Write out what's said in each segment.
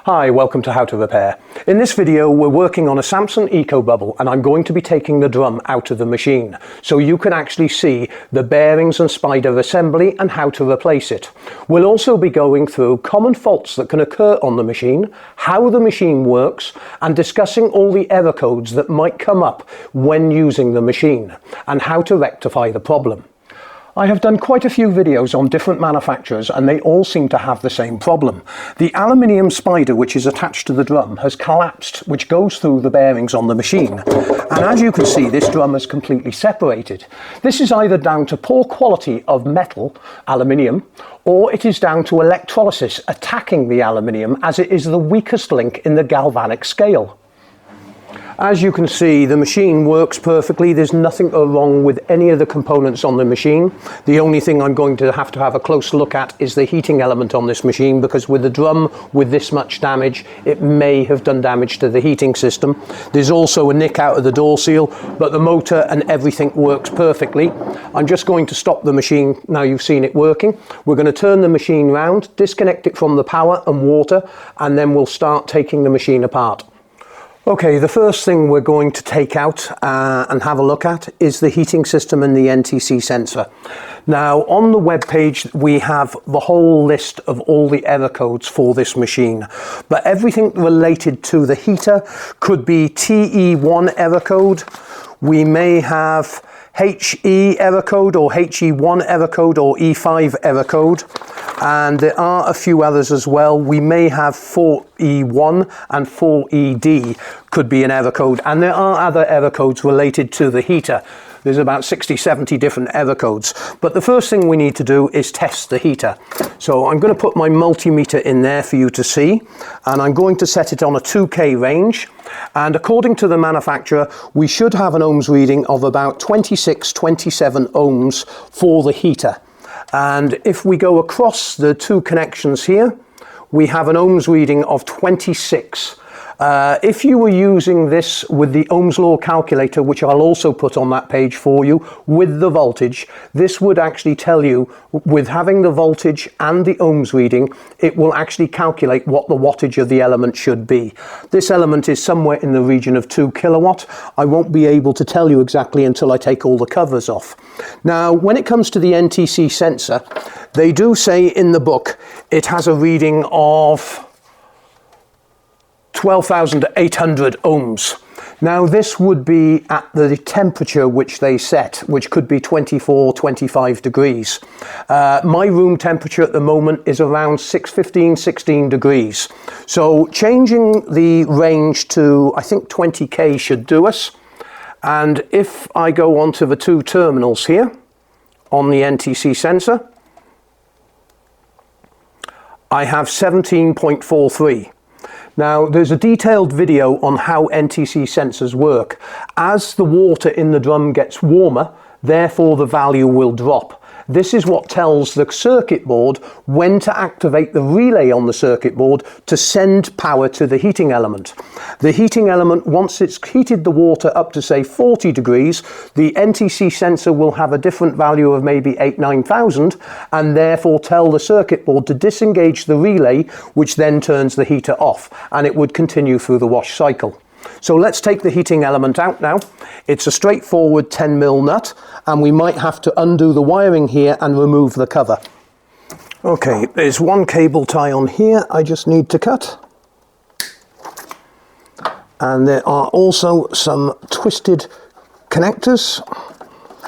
Hi, welcome to How to Repair. In this video we're working on a Samsung EcoBubble and I'm going to be taking the drum out of the machine so you can actually see the bearings and spider assembly and how to replace it. We'll also be going through common faults that can occur on the machine, how the machine works, and discussing all the error codes that might come up when using the machine and how to rectify the problem. I have done quite a few videos on different manufacturers and they all seem to have the same problem. The aluminium spider which is attached to the drum has collapsed, which goes through the bearings on the machine. And as you can see, this drum is completely separated. This is either down to poor quality of metal, aluminium, or it is down to electrolysis attacking the aluminium as it is the weakest link in the galvanic scale. As you can see, the machine works perfectly. There's nothing wrong with any of the components on the machine. The only thing I'm going to have a close look at is the heating element on this machine, because with the drum with this much damage, it may have done damage to the heating system. There's also a nick out of the door seal, but the motor and everything works perfectly. I'm just going to stop the machine now you've seen it working. We're going to turn the machine round, disconnect it from the power and water, and then we'll start taking the machine apart. Okay, the first thing we're going to take out and have a look at is the heating system and the NTC sensor. Now, on the web page, we have the whole list of all the error codes for this machine, but everything related to the heater could be TE1 error code. We may have HE error code or HE1 error code or E5 error code, and there are a few others as well. We may have 4E1 and 4ED could be an error code, and there are other error codes related to the heater. There's about 60-70 different error codes, but the first thing we need to do is test the heater. So I'm going to put my multimeter in there for you to see, and I'm going to set it on a 2K range, and according to the manufacturer we should have an ohms reading of about 26-27 ohms for the heater. And if we go across the two connections here, we have an ohms reading of 26. If you were using this with the Ohm's Law calculator, which I'll also put on that page for you, with the voltage, this would actually tell you, with having the voltage and the ohms reading, it will actually calculate what the wattage of the element should be. This element is somewhere in the region of 2 kilowatt. I won't be able to tell you exactly until I take all the covers off. Now, when it comes to the NTC sensor, they do say in the book it has a reading of 12,800 ohms. Now this would be at the temperature which they set, which could be 24-25 degrees. My room temperature at the moment is around 16 degrees. So changing the range to, I think 20K should do us. And if I go onto the two terminals here on the NTC sensor, I have 17.43. Now, there's a detailed video on how NTC sensors work. As the water in the drum gets warmer, therefore the value will drop. This is what tells the circuit board when to activate the relay on the circuit board to send power to the heating element. The heating element, once it's heated the water up to say 40 degrees, the NTC sensor will have a different value of maybe 8,000-9,000 and therefore tell the circuit board to disengage the relay, which then turns the heater off, and it would continue through the wash cycle. So let's take the heating element out now. It's a straightforward 10mm nut, and we might have to undo the wiring here and remove the cover. Okay, there's one cable tie on here I just need to cut. And there are also some twisted connectors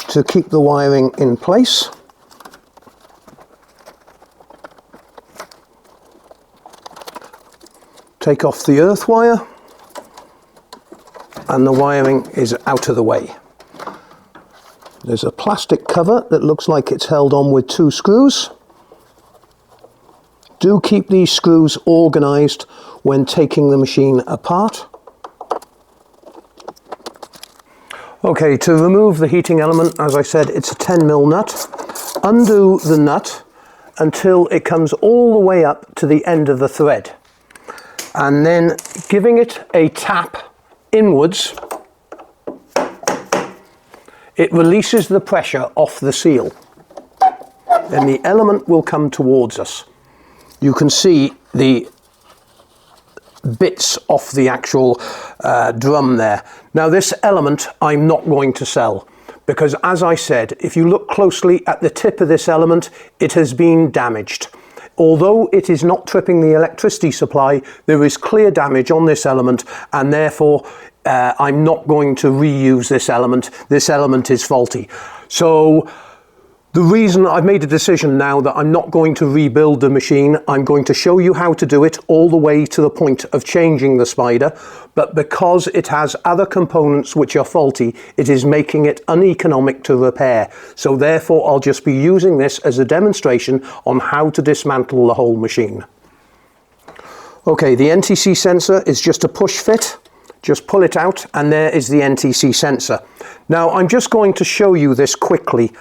to keep the wiring in place. Take off the earth wire, and the wiring is out of the way. There's a plastic cover that looks like it's held on with 2 screws. Do keep these screws organized when taking the machine apart. Okay, to remove the heating element, as I said, it's a 10mm nut. Undo the nut until it comes all the way up to the end of the thread, and then giving it a tap inwards, it releases the pressure off the seal. Then the element will come towards us. You can see the bits off the actual drum there. Now this element I'm not going to sell, because as I said, if you look closely at the tip of this element, it has been damaged. Although it is not tripping the electricity supply, there is clear damage on this element, and therefore I'm not going to reuse this element. This element is faulty. So the reason I've made a decision now that I'm not going to rebuild the machine, I'm going to show you how to do it all the way to the point of changing the spider, but because it has other components which are faulty, it is making it uneconomic to repair. So therefore I'll just be using this as a demonstration on how to dismantle the whole machine. Okay, the NTC sensor is just a push fit. Just pull it out and there is the NTC sensor. Now I'm just going to show you this quickly.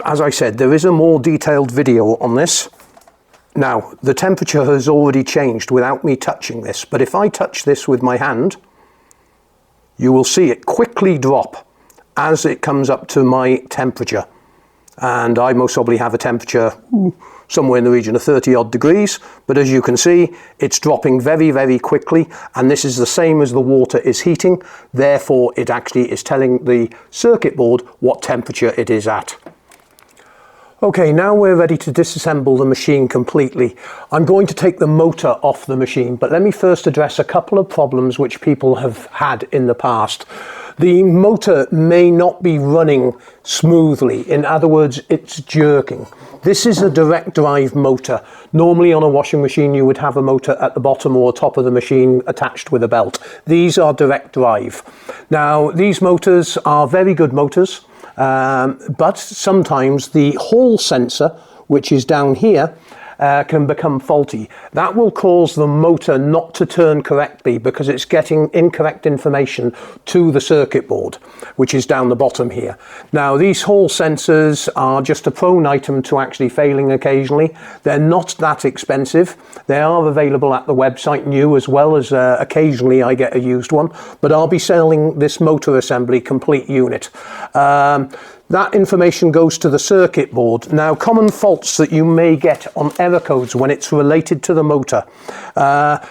As I said, there is a more detailed video on this. Now, the temperature has already changed without me touching this, but if I touch this with my hand, you will see it quickly drop as it comes up to my temperature. And I most probably have a temperature somewhere in the region of 30 odd degrees, but as you can see, it's dropping very, very quickly, and this is the same as the water is heating. Therefore, it actually is telling the circuit board what temperature it is at. Okay, now we're ready to disassemble the machine completely. I'm going to take the motor off the machine, but let me first address a couple of problems which people have had in the past. The motor may not be running smoothly. In other words, it's jerking. This is a direct drive motor. Normally on a washing machine you would have a motor at the bottom or top of the machine attached with a belt. These are direct drive. Now these motors are very good motors. But sometimes the hall sensor, which is down here, can become faulty. That will cause the motor not to turn correctly because it's getting incorrect information to the circuit board, which is down the bottom here. Now these hall sensors are just a prone item to actually failing occasionally. They're not that expensive. They are available at the website new, as well as occasionally I get a used one, but I'll be selling this motor assembly complete unit. That information goes to the circuit board. Now, common faults that you may get on error codes when it's related to the motor.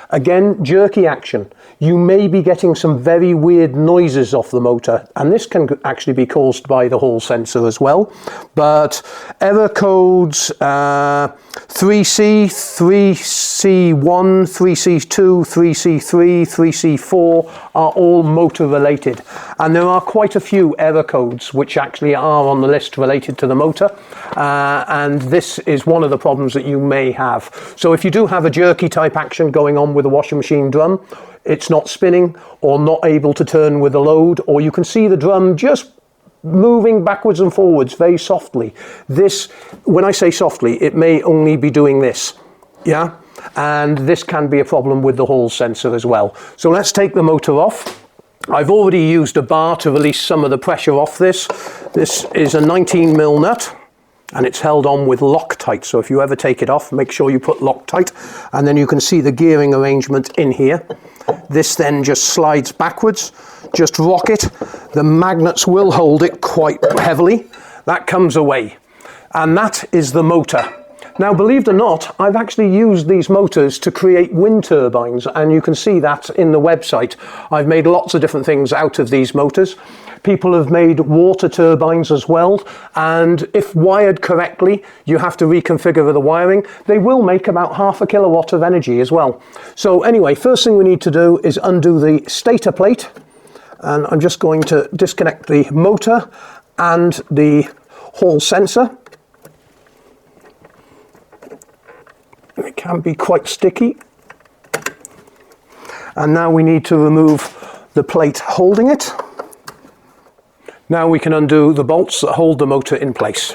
Again, jerky action. You may be getting some very weird noises off the motor, and this can actually be caused by the hall sensor as well. But error codes 3C, 3C1, 3C2, 3C3, 3C4 are all motor related. And there are quite a few error codes which actually are on the list related to the motor. And this is one of the problems that you may have. So if you do have a jerky type action going on with a washing machine drum, it's not spinning or not able to turn with the load, or you can see the drum just moving backwards and forwards very softly. This, when I say softly, it may only be doing this, yeah? And this can be a problem with the hall sensor as well. So let's take the motor off. I've already used a bar to release some of the pressure off this. This is a 19mm nut, and it's held on with Loctite. So if you ever take it off, make sure you put Loctite, and then you can see the gearing arrangement in here. This then just slides backwards. Just rock it. The magnets will hold it quite heavily. That comes away, and that is the motor. Now, believe it or not, I've actually used these motors to create wind turbines, and you can see that in the website. I've made lots of different things out of these motors. People have made water turbines as well, and if wired correctly, you have to reconfigure the wiring. They will make about 0.5 kilowatt of energy as well. So anyway, first thing we need to do is undo the stator plate, and I'm just going to disconnect the motor and the hall sensor. It can be quite sticky. And now we need to remove the plate holding it. Now we can undo the bolts that hold the motor in place.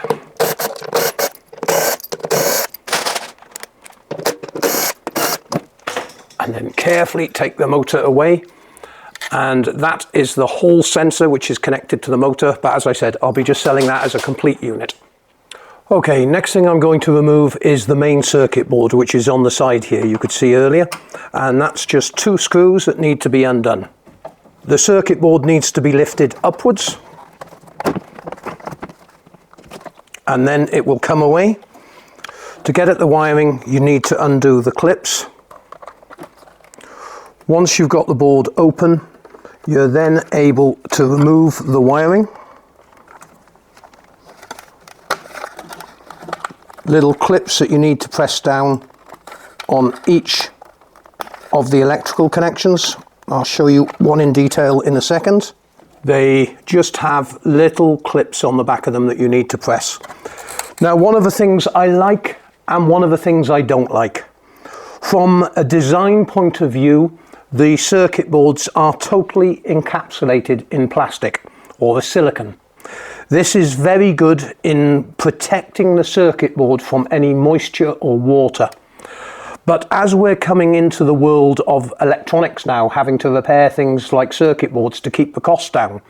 And then carefully take the motor away. And that is the hall sensor which is connected to the motor. But as I said, I'll be just selling that as a complete unit. Okay, next thing I'm going to remove is the main circuit board, which is on the side here, you could see earlier. And that's just 2 screws that need to be undone. The circuit board needs to be lifted upwards, and then it will come away. To get at the wiring, you need to undo the clips. Once you've got the board open, you're then able to remove the wiring. Little clips that you need to press down on each of the electrical connections. I'll show you one in detail in a second. They just have little clips on the back of them that you need to press. Now, one of the things I like and one of the things I don't like. From a design point of view, the circuit boards are totally encapsulated in plastic or a silicone. This is very good in protecting the circuit board from any moisture or water. But as we're coming into the world of electronics now, having to repair things like circuit boards to keep the costs down,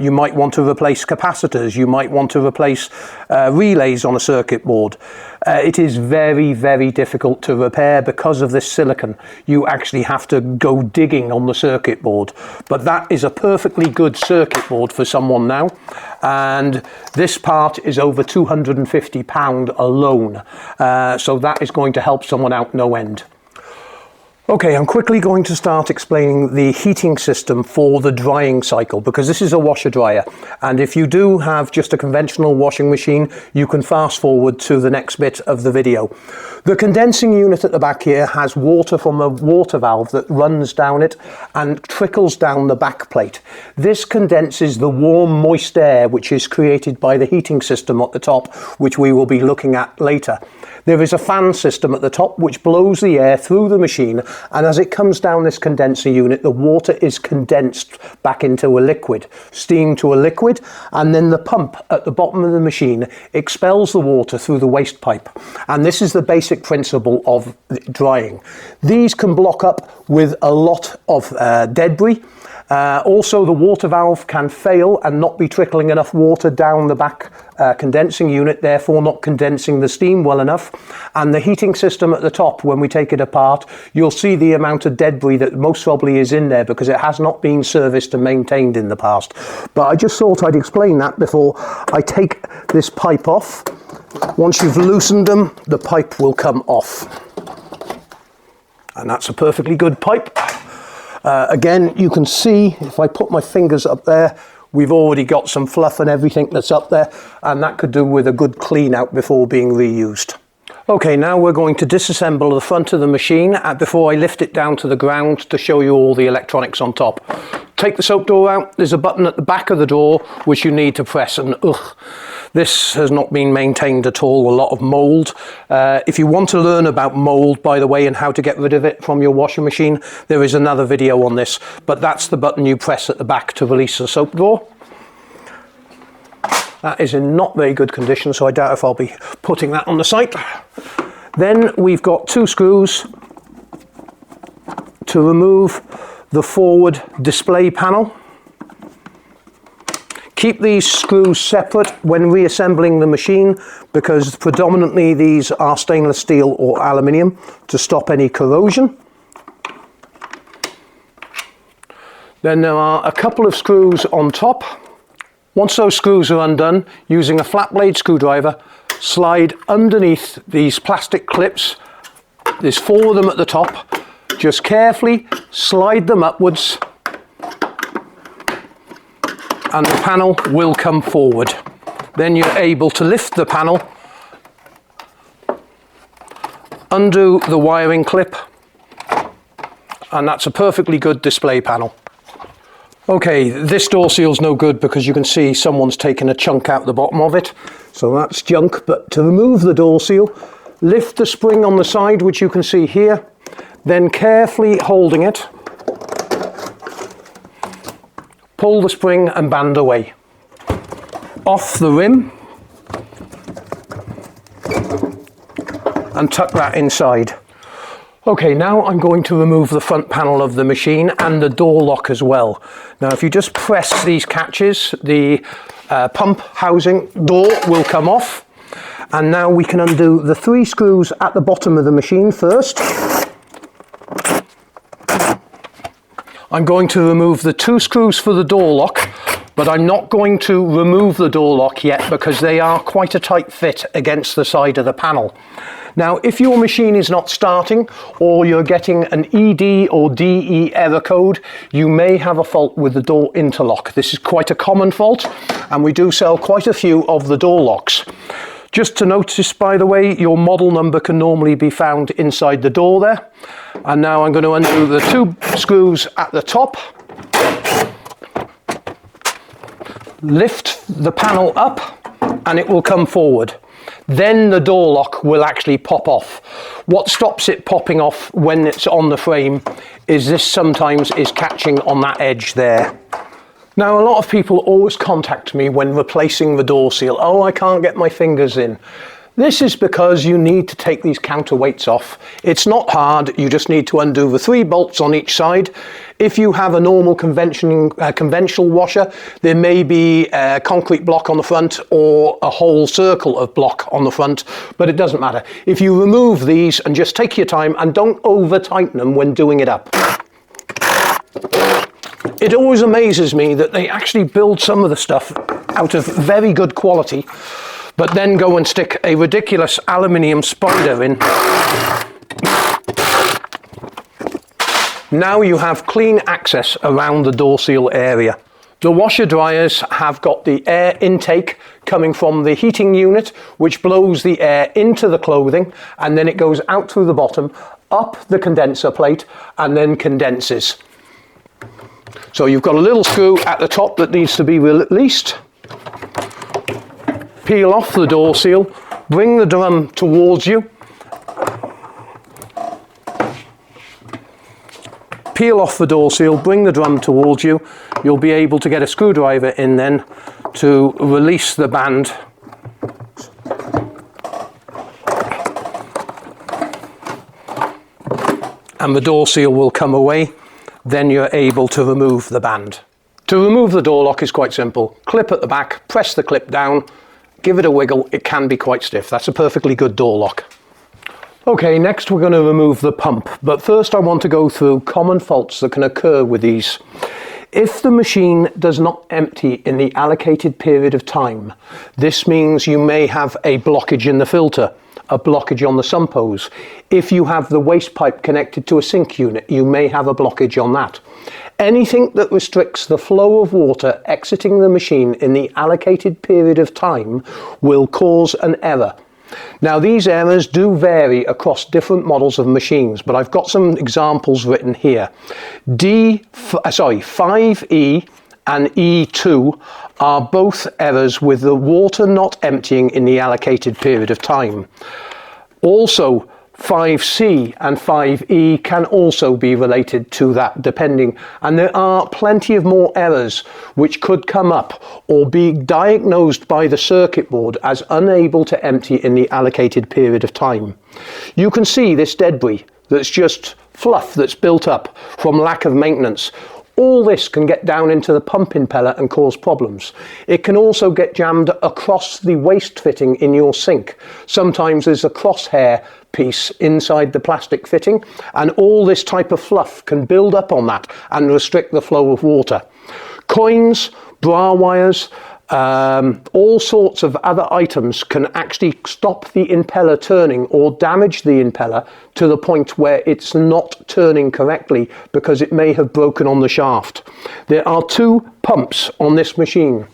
you might want to replace capacitors, you might want to replace relays on a circuit board. It is very, very difficult to repair because of this silicone. You actually have to go digging on the circuit board. But that is a perfectly good circuit board for someone now. And this part is over £250 alone. So that is going to help someone out no end. Okay, I'm quickly going to start explaining the heating system for the drying cycle, because this is a washer dryer, and if you do have just a conventional washing machine, you can fast forward to the next bit of the video. The condensing unit at the back here has water from a water valve that runs down it and trickles down the back plate. This condenses the warm, moist air which is created by the heating system at the top, which we will be looking at later. There is a fan system at the top which blows the air through the machine, and as it comes down this condenser unit, the water is condensed back into a liquid, steam to a liquid, and then the pump at the bottom of the machine expels the water through the waste pipe. And this is the basic principle of drying. These can block up with a lot of debris. Also, the water valve can fail and not be trickling enough water down the back condensing unit, therefore not condensing the steam well enough. And the heating system at the top, when we take it apart, you'll see the amount of debris that most probably is in there because it has not been serviced and maintained in the past. But I just thought I'd explain that before I take this pipe off. Once you've loosened them, the pipe will come off. And that's a perfectly good pipe. Again, you can see if I put my fingers up there, we've already got some fluff and everything that's up there, and that could do with a good clean out before being reused. Okay, now we're going to disassemble the front of the machine before I lift it down to the ground to show you all the electronics on top. Take the soap door out. There's a button at the back of the door which you need to press, and this has not been maintained at all, a lot of mold. If you want to learn about mold, by the way, and how to get rid of it from your washing machine, there is another video on this, but that's the button you press at the back to release the soap door. That is in not very good condition, so I doubt if I'll be putting that on the site. Then we've got two screws to remove the forward display panel. Keep these screws separate when reassembling the machine because predominantly these are stainless steel or aluminium to stop any corrosion. Then there are a couple of screws on top. Once those screws are undone, using a flat blade screwdriver, slide underneath these plastic clips. There's 4 of them at the top. Just carefully slide them upwards and the panel will come forward. Then you're able to lift the panel, undo the wiring clip, and that's a perfectly good display panel. Okay, this door seal's no good because you can see someone's taken a chunk out the bottom of it. So that's junk, but to remove the door seal, lift the spring on the side, which you can see here, then carefully holding it, pull the spring and band away. Off the rim and tuck that inside. Okay, now I'm going to remove the front panel of the machine and the door lock as well. Now if you just press these catches, the pump housing door will come off. And now we can undo the 3 screws at the bottom of the machine first. I'm going to remove the 2 screws for the door lock, but I'm not going to remove the door lock yet because they are quite a tight fit against the side of the panel. Now, if your machine is not starting or you're getting an ED or DE error code, you may have a fault with the door interlock. This is quite a common fault, and we do sell quite a few of the door locks. Just to notice, by the way, your model number can normally be found inside the door there. And now I'm going to undo the 2 screws at the top. Lift the panel up and it will come forward. Then the door lock will actually pop off. What stops it popping off when it's on the frame is this sometimes is catching on that edge there. Now, a lot of people always contact me when replacing the door seal. Oh, I can't get my fingers in. This is because you need to take these counterweights off. It's not hard, you just need to undo the 3 bolts on each side. If you have a normal conventional washer, there may be a concrete block on the front or a whole circle of block on the front, but it doesn't matter. If you remove these and just take your time and don't over tighten them when doing it up. It always amazes me that they actually build some of the stuff out of very good quality, but then go and stick a ridiculous aluminium spider in. Now you have clean access around the door seal area. The washer dryers have got the air intake coming from the heating unit, which blows the air into the clothing, and then it goes out through the bottom, up the condenser plate, and then condenses. So you've got a little screw at the top that needs to be released. Peel off the door seal, bring the drum towards you. Peel off the door seal, bring the drum towards you. You'll be able to get a screwdriver in then to release the band. And the door seal will come away. Then you're able to remove the band. To remove the door lock is quite simple. Clip at the back, press the clip down, give it a wiggle. It can be quite stiff. That's a perfectly good door lock. Okay, next we're going to remove the pump, but first I want to go through common faults that can occur with these. If the machine does not empty in the allocated period of time, this means you may have a blockage in the filter, a blockage on the sump hose. If you have the waste pipe connected to a sink unit, you may have a blockage on that. Anything that restricts the flow of water exiting the machine in the allocated period of time will cause an error. Now, these errors do vary across different models of machines, but I've got some examples written here. 5E and E2 are both errors with the water not emptying in the allocated period of time. Also, 5C and 5E can also be related to that, depending, and there are plenty of more errors which could come up or be diagnosed by the circuit board as unable to empty in the allocated period of time. You can see this debris that's just fluff that's built up from lack of maintenance. All this can get down into the pump impeller and cause problems. It can also get jammed across the waste fitting in your sink. Sometimes there's a crosshair piece inside the plastic fitting, and all this type of fluff can build up on that and restrict the flow of water. Coins, bra wires, all sorts of other items can actually stop the impeller turning or damage the impeller to the point where it's not turning correctly because it may have broken on the shaft. There are 2 pumps on this machine.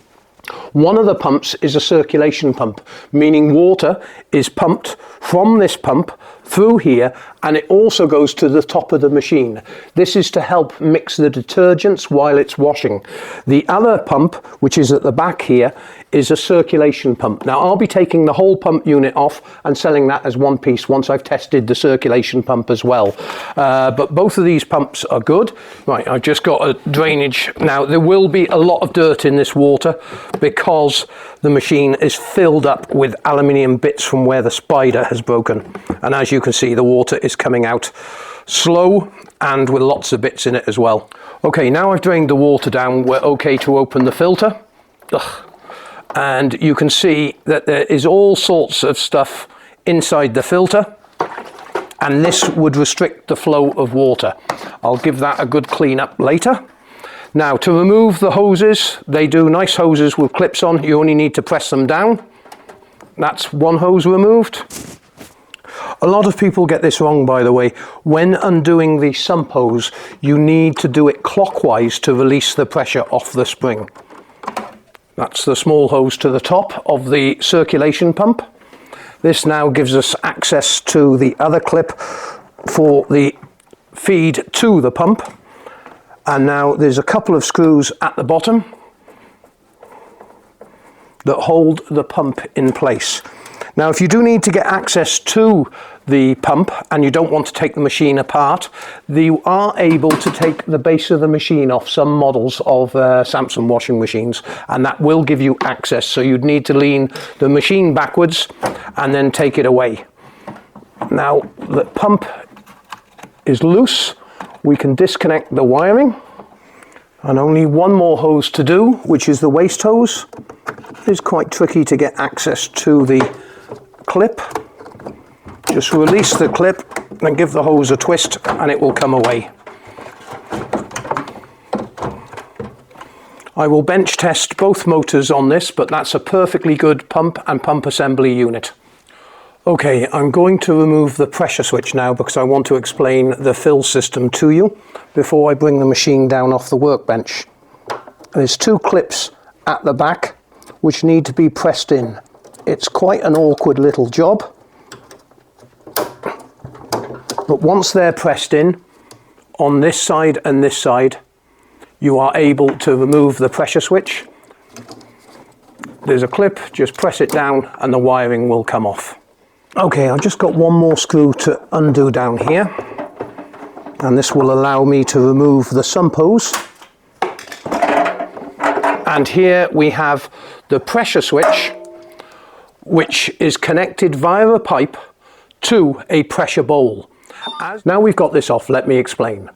One of the pumps is a circulation pump, meaning water is pumped from this pump through here, and it also goes to the top of the machine. This is to help mix the detergents while it's washing. The other pump, which is at the back here, is a circulation pump. Now, I'll be taking the whole pump unit off and selling that as one piece once I've tested the circulation pump as well. But both of these pumps are good. Right, I've just got a drainage. Now, there will be a lot of dirt in this water because the machine is filled up with aluminium bits from where the spider has broken. And as you can see, the water is coming out slow and with lots of bits in it as well. Okay, now I've drained the water down, we're okay to open the filter. And you can see that there is all sorts of stuff inside the filter, and this would restrict the flow of water. I'll give that a good clean up later. Now, to remove the hoses, they do nice hoses with clips on. You only need to press them down. That's one hose removed. A lot of people get this wrong, by the way. When undoing the sump hose, you need to do it clockwise to release the pressure off the spring. That's the small hose to the top of the circulation pump. This now gives us access to the other clip for the feed to the pump. And now there's a couple of screws at the bottom that hold the pump in place. Now, if you do need to get access to the pump and you don't want to take the machine apart, you are able to take the base of the machine off some models of Samsung washing machines, and that will give you access. So you'd need to lean the machine backwards and then take it away. Now the pump is loose, we can disconnect the wiring, and only one more hose to do, which is the waste hose. It's quite tricky to get access to the clip. Just release the clip and give the hose a twist and it will come away. I will bench test both motors on this, but that's a perfectly good pump and pump assembly unit. Okay, I'm going to remove the pressure switch now because I want to explain the fill system to you before I bring the machine down off the workbench. There's two clips at the back which need to be pressed in. It's quite an awkward little job, but once they're pressed in on this side and this side, you are able to remove the pressure switch. There's a clip, just press it down and the wiring will come off. Okay, I've just got one more screw to undo down here, and this will allow me to remove the sump hose. And here we have the pressure switch, which is connected via a pipe to a pressure bowl. Now we've got this off, let me explain.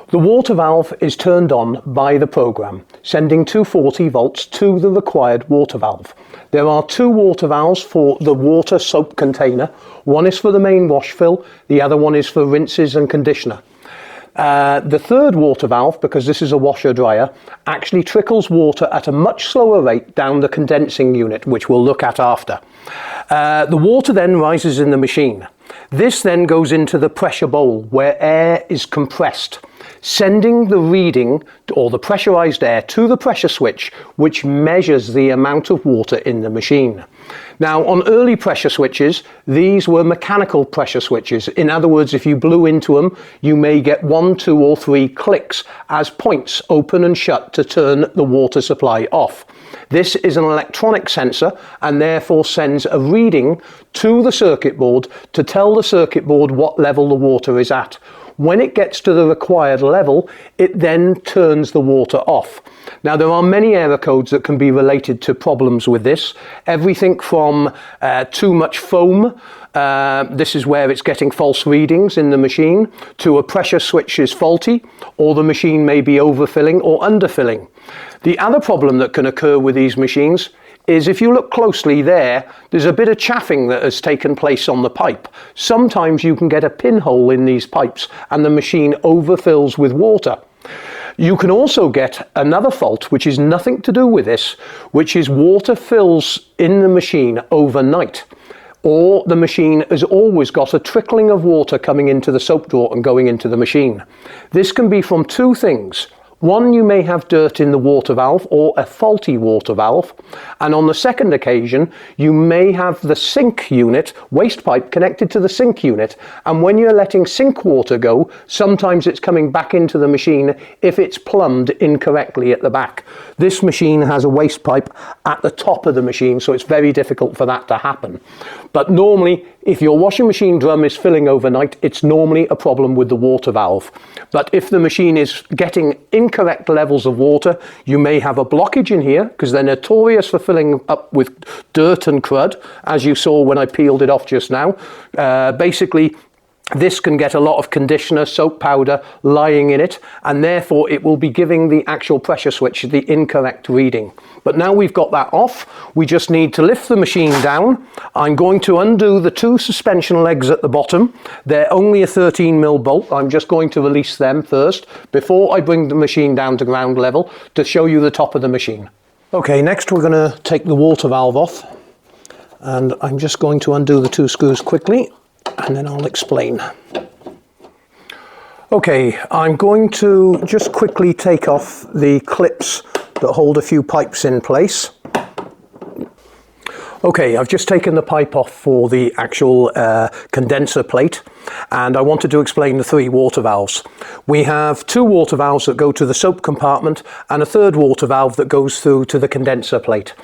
The water valve is turned on by the program, sending 240 volts to the required water valve. There are two water valves for the water soap container. One is for the main wash fill, the other one is for rinses and conditioner. The third water valve, because this is a washer dryer, actually trickles water at a much slower rate down the condensing unit, which we'll look at after. The water then rises in the machine. This then goes into the pressure bowl where air is compressed, sending the reading or the pressurized air to the pressure switch, which measures the amount of water in the machine. Now, on early pressure switches, these were mechanical pressure switches. In other words, if you blew into them, you may get 1, 2 or 3 clicks as points open and shut to turn the water supply off. This is an electronic sensor and therefore sends a reading to the circuit board to tell the circuit board what level the water is at. When it gets to the required level, it then turns the water off. Now, there are many error codes that can be related to problems with this. Everything from too much foam, this is where it's getting false readings in the machine, to a pressure switch is faulty, or the machine may be overfilling or underfilling. The other problem that can occur with these machines is if you look closely there's a bit of chaffing that has taken place on the pipe. Sometimes you can get a pinhole in these pipes and the machine overfills with water. You can also get another fault, which is nothing to do with this, which is water fills in the machine overnight, or the machine has always got a trickling of water coming into the soap drawer and going into the machine. This can be from two things. One, you may have dirt in the water valve or a faulty water valve, and on the second occasion you may have the sink unit, waste pipe connected to the sink unit, and when you're letting sink water go, sometimes it's coming back into the machine if it's plumbed incorrectly at the back. This machine has a waste pipe at the top of the machine, so it's very difficult for that to happen. But normally, if your washing machine drum is filling overnight, it's normally a problem with the water valve. But if the machine is getting incorrect levels of water, you may have a blockage in here, because they're notorious for filling up with dirt and crud, as you saw when I peeled it off just now. Basically, this can get a lot of conditioner, soap powder lying in it, and therefore it will be giving the actual pressure switch the incorrect reading. But now we've got that off, we just need to lift the machine down. I'm going to undo the two suspension legs at the bottom. They're only a 13mm bolt. I'm just going to release them first before I bring the machine down to ground level to show you the top of the machine. Okay, next we're going to take the water valve off, and I'm just going to undo the two screws quickly. and then I'll explain. Okay, I'm going to just quickly take off the clips that hold a few pipes in place. Okay, I've just taken the pipe off for the actual condenser plate, and I wanted to explain the 3 water valves. We have 2 water valves that go to the soap compartment and a 3rd water valve that goes through to the condenser plate.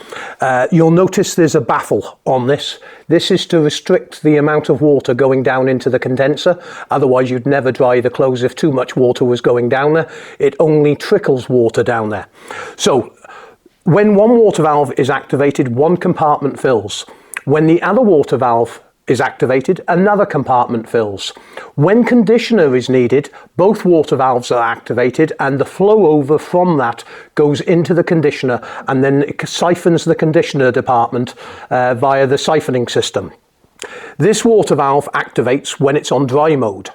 You'll notice there's a baffle on this. This is to restrict the amount of water going down into the condenser, otherwise you'd never dry the clothes if too much water was going down there. It only trickles water down there. So, when one water valve is activated, one compartment fills. When the other water valve is activated, another compartment fills. When conditioner is needed, both water valves are activated and the flow over from that goes into the conditioner, and then it siphons the conditioner department via the siphoning system. This water valve activates when it's on dry mode.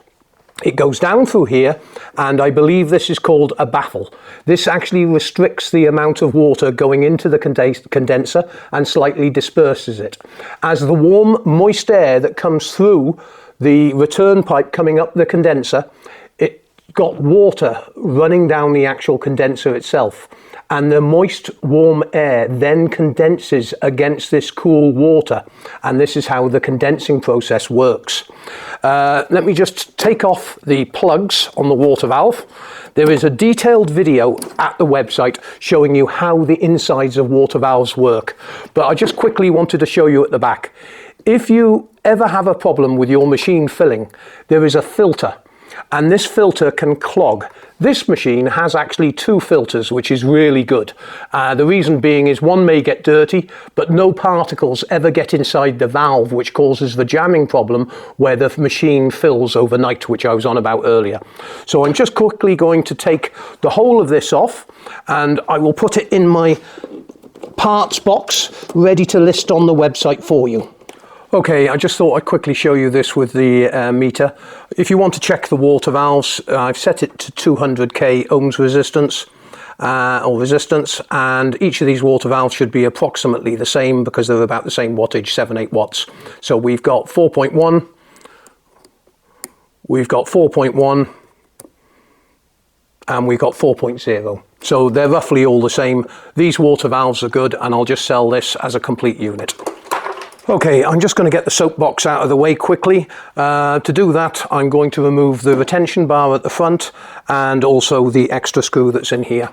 It goes down through here, and I believe this is called a baffle. This actually restricts the amount of water going into the condenser and slightly disperses it. As the warm, moist air that comes through the return pipe coming up the condenser, it got water running down the actual condenser itself. And the moist, warm air then condenses against this cool water. And this is how the condensing process works. Let me just take off the plugs on the water valve. There is a detailed video at the website showing you how the insides of water valves work. But I just quickly wanted to show you at the back. If you ever have a problem with your machine filling, there is a filter. And this filter can clog. This machine has actually 2 filters, which is really good. The reason being is one may get dirty, but no particles ever get inside the valve, which causes the jamming problem where the machine fills overnight, which I was on about earlier. So I'm just quickly going to take the whole of this off, and I will put it in my parts box, ready to list on the website for you. Okay, I just thought I'd quickly show you this with the meter. If you want to check the water valves, I've set it to 200k ohms resistance, and each of these water valves should be approximately the same because they're about the same wattage, 7-8 watts. So we've got 4.1, we've got 4.1, and we've got 4.0. So they're roughly all the same. These water valves are good, and I'll just sell this as a complete unit. Okay, I'm just going to get the soap box out of the way quickly. To do that, I'm going to remove the retention bar at the front and also the extra screw that's in here.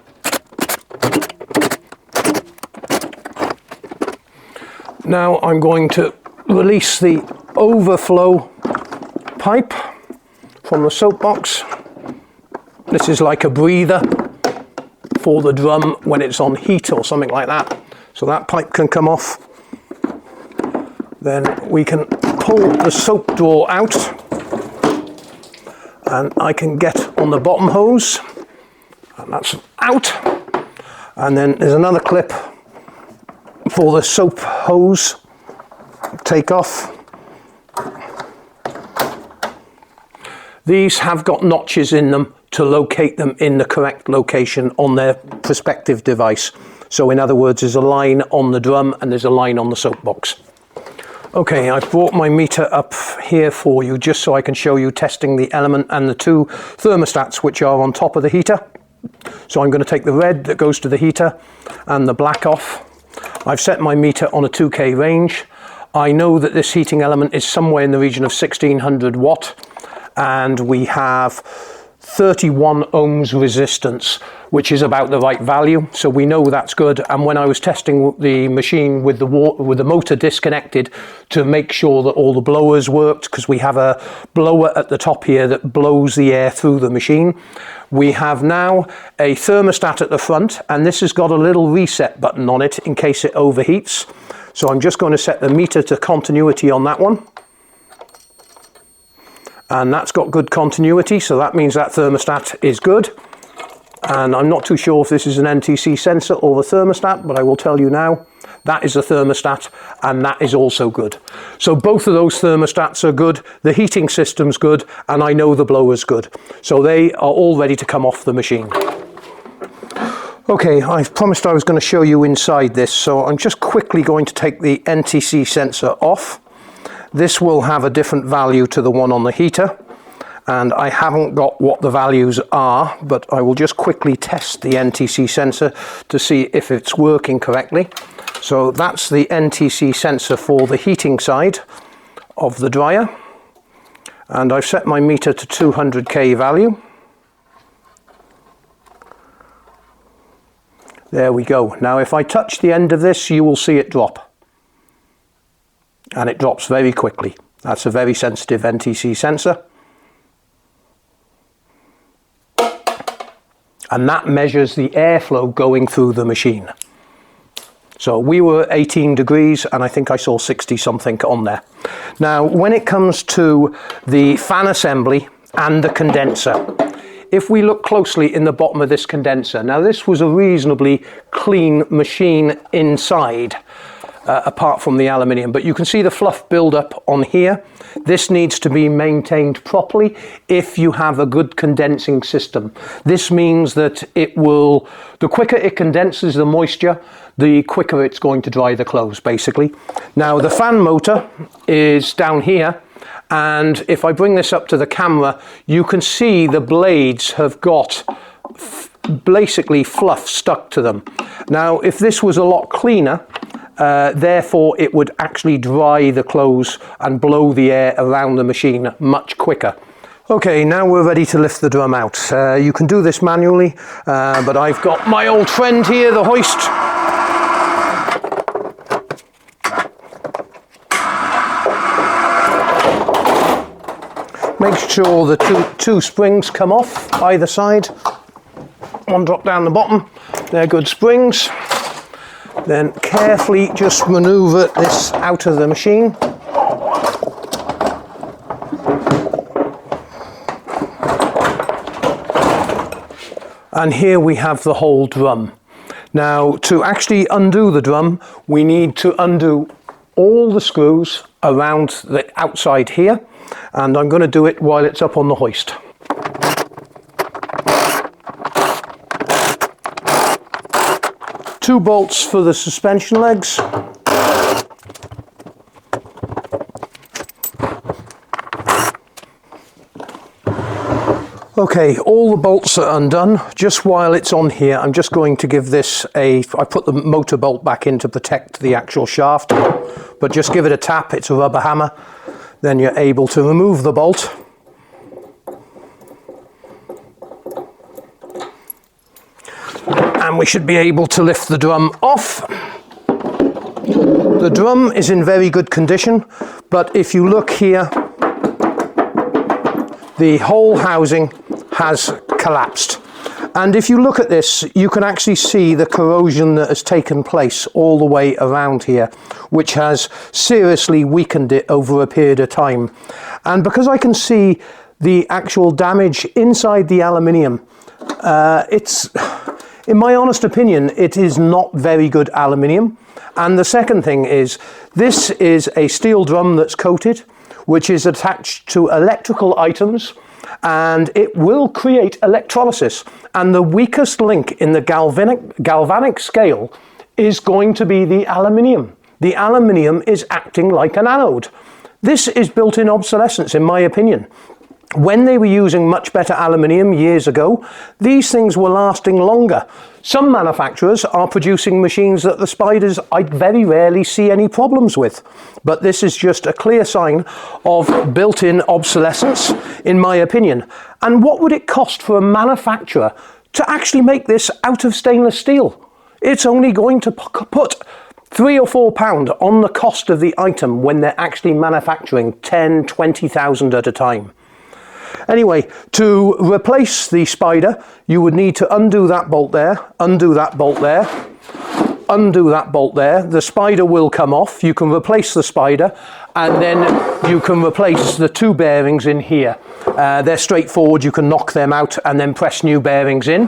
Now I'm going to release the overflow pipe from the soap box. This is like a breather for the drum when it's on heat or something like that. So that pipe can come off. Then we can pull the soap drawer out, and I can get on the bottom hose, and that's out. And then there's another clip for the soap hose. Take off. These have got notches in them to locate them in the correct location on their prospective device. So in other words, there's a line on the drum and there's a line on the soap box. Okay, I've brought my meter up here for you just so I can show you testing the element and the 2 thermostats which are on top of the heater. So I'm going to take the red that goes to the heater and the black off. I've set my meter on a 2K range. I know that this heating element is somewhere in the region of 1600 watt, and we have 31 ohms resistance, which is about the right value, so we know that's good. And when I was testing the machine with the motor disconnected to make sure that all the blowers worked, because we have a blower at the top here that blows the air through the machine, we have now a thermostat at the front, and this has got a little reset button on it in case it overheats. So I'm just going to set the meter to continuity on that one. And that's got good continuity, so that means that thermostat is good. And I'm not too sure if this is an NTC sensor or the thermostat, but I will tell you now, that is a thermostat, and that is also good. So both of those thermostats are good, the heating system's good, and I know the blower's good. So they are all ready to come off the machine. Okay, I promised I was going to show you inside this, so I'm just quickly going to take the NTC sensor off. This will have a different value to the one on the heater, and I haven't got what the values are, but I will just quickly test the NTC sensor to see if it's working correctly. So that's the NTC sensor for the heating side of the dryer, and I've set my meter to 200k value. There we go. Now if I touch the end of this, you will see it drop. And it drops very quickly. That's a very sensitive NTC sensor. And that measures the airflow going through the machine. So we were 18 degrees and I think I saw 60 something on there. Now when it comes to the fan assembly and the condenser, if we look closely in the bottom of this condenser, now this was a reasonably clean machine inside, apart from the aluminium, but you can see the fluff build up on here. This needs to be maintained properly if you have a good condensing system. This means that it will, the quicker it condenses the moisture, the quicker it's going to dry the clothes, basically. Now the fan motor is down here, and if I bring this up to the camera, you can see the blades have got basically fluff stuck to them. Now if this was a lot cleaner, therefore it would actually dry the clothes and blow the air around the machine much quicker. Okay, now we're ready to lift the drum out. You can do this manually, but I've got my old friend here, the hoist. Make sure the two springs come off either side. One drop down the bottom. They're good springs. Then carefully just maneuver this out of the machine. And here we have the whole drum. Now to actually undo the drum, we need to undo all the screws around the outside here, and I'm going to do it while it's up on the hoist. Two bolts for the suspension legs. Okay, all the bolts are undone. Just while it's on here, I'm just going to give this I put the motor bolt back in to protect the actual shaft, but just give it a tap. It's a rubber hammer. Then you're able to remove the bolt. And we should be able to lift the drum off. The drum is in very good condition, but if you look here, the whole housing has collapsed. And if you look at this, you can actually see the corrosion that has taken place all the way around here, which has seriously weakened it over a period of time. And because I can see the actual damage inside the aluminium, in my honest opinion, it is not very good aluminium. And the second thing is, this is a steel drum that's coated, which is attached to electrical items, and it will create electrolysis. And the weakest link in the galvanic scale is going to be the aluminium. The aluminium is acting like an anode. This is built-in obsolescence, in my opinion. When they were using much better aluminium years ago, these things were lasting longer. Some manufacturers are producing machines that the Spiders I very rarely see any problems with. But this is just a clear sign of built-in obsolescence, in my opinion. And what would it cost for a manufacturer to actually make this out of stainless steel? It's only going to put £3 or £4 on the cost of the item when they're actually manufacturing 10, 20,000 at a time. Anyway, to replace the Spider, you would need to undo that bolt there, undo that bolt there, undo that bolt there. The Spider will come off. You can replace the Spider, and then you can replace the two bearings in here. They're straightforward. You can knock them out and then press new bearings in.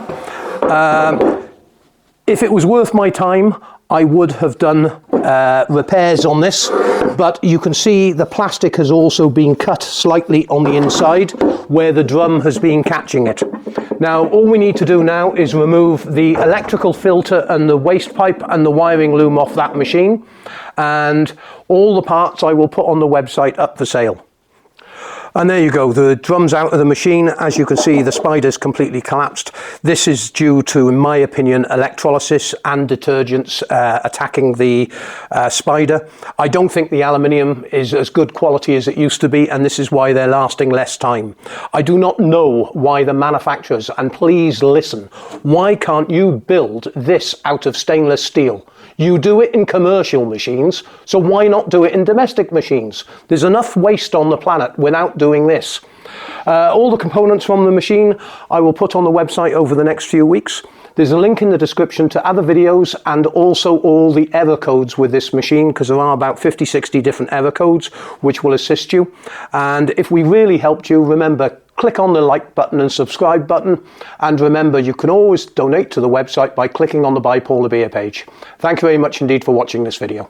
If it was worth my time, I would have done repairs on this, but you can see the plastic has also been cut slightly on the inside where the drum has been catching it. Now all we need to do now is remove the electrical filter and the waste pipe and the wiring loom off that machine, and all the parts I will put on the website up for sale. And there you go, the drum's out of the machine. As you can see, the spider's completely collapsed. This is due to, in my opinion, electrolysis and detergents attacking the spider. I don't think the aluminium is as good quality as it used to be, and this is why they're lasting less time. I do not know why the manufacturers, and please listen, why can't you build this out of stainless steel? You do it in commercial machines, so why not do it in domestic machines? There's enough waste on the planet without doing this. All the components from the machine I will put on the website over the next few weeks. There's a link in the description to other videos and also all the error codes with this machine, because there are about 50-60 different error codes which will assist you. And if we really helped you, remember, click on the like button and subscribe button, and remember you can always donate to the website by clicking on the Buy Paula Beer page. Thank you very much indeed for watching this video.